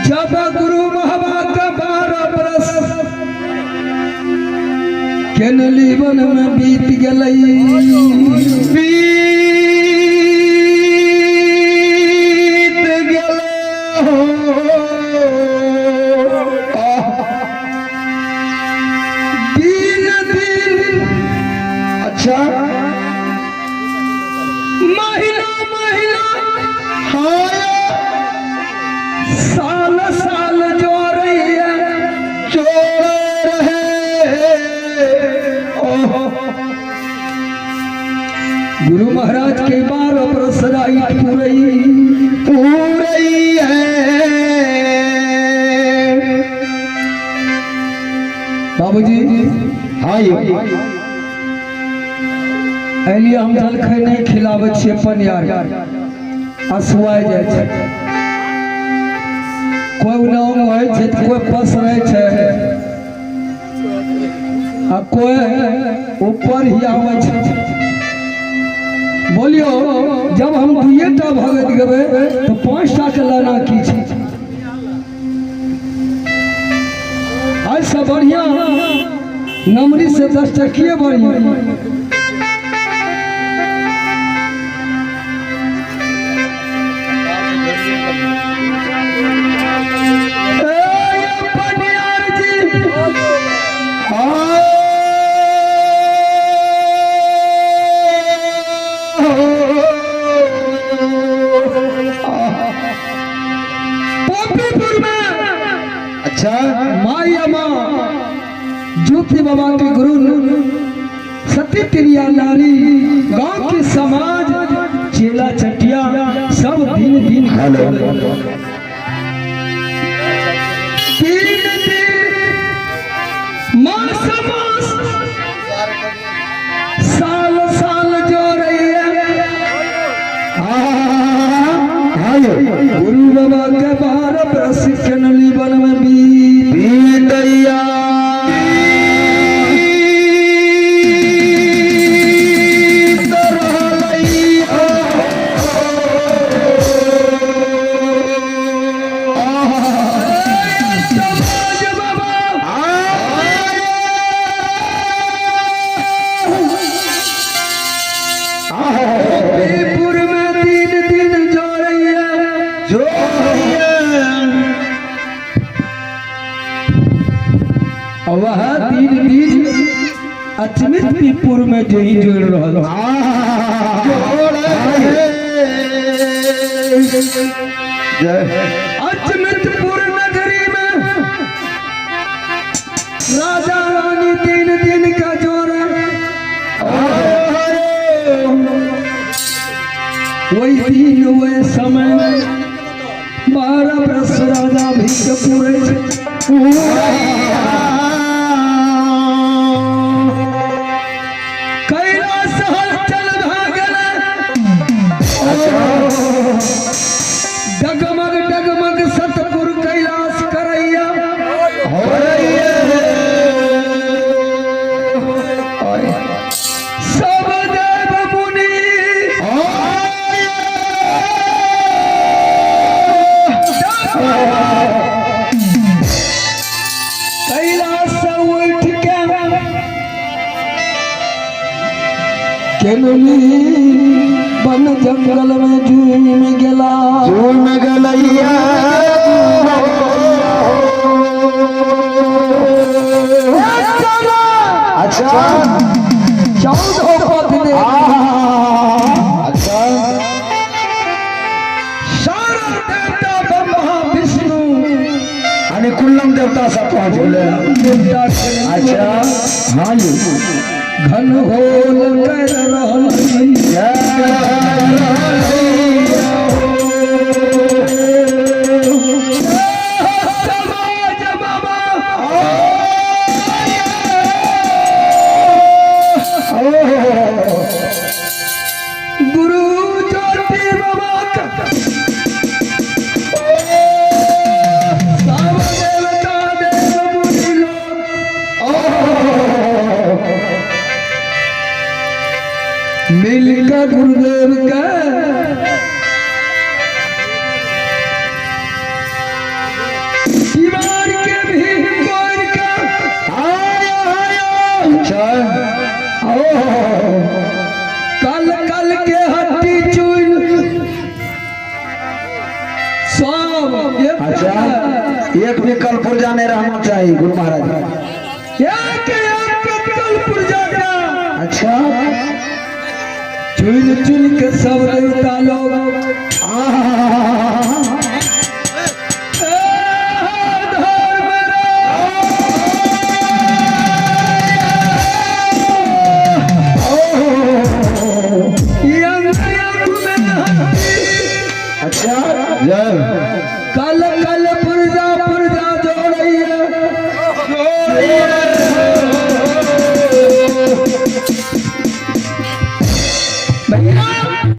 जब गुरु महाभारत 12 बरस केन जीवन में बीत गई दिन दिन अच्छा महीना महीना साल साल जो रही है चोर है गुरु महाराज के 12 बरस पूरी है बाबूजी हाँ एलिए हम जलखै नहीं खिलावे छियै पनियार असुआय जाय छै कोई नाम है छै त कोई पस रहे छै आ कोई ऊपर ही आवे छै बोलियो जब हम दुइटा भगत गेबे तो 5टा के लाना की छै आज से बढ़िया नमरी से 10 टकिए बढ़िया अच्छा माया माँ ज्योति बाबा के गुरु सती तिरिया नारी गांव के समाज चेला चटिया सब दिन दिन मास मास साल साल जो रही है गुरु बाबा के 12 बरस के जीवन में बीतैया वह दिन दिन अचमितपुर में जही जोड़ रहा अचमितपुर नगरी में राजा रानी दिन दिन का जोड़ वही दिन वही समय 12 बरस राजा भी पूरे डगमग डगमग सतपुर कैलाश करैया सब देव मुनि कैलाश से उठ के बन जंगल में झूम गलैया अच्छा 14 पद दे अच्छा सारा देवता ब्रह्मा विष्णु आणि कुल्लम देवता सब पहुंच गए अच्छा हाँ जी घन घोल कर रहल गुरु ज्योति बाबा का सब देवता देव मुनि लोग मिल का गुरुदेव का दीवार के भी कोर का आया अच्छा कल कल के हड्डी चून सब अच्छा एक भी कल पुर्जा नहीं रहना चाहिए गुरु महाराज एक कल पुर्जा का अच्छा चुन चुन के सब देवता लोग अच्छा कल कल पुर्जा पुर्जा जो रही है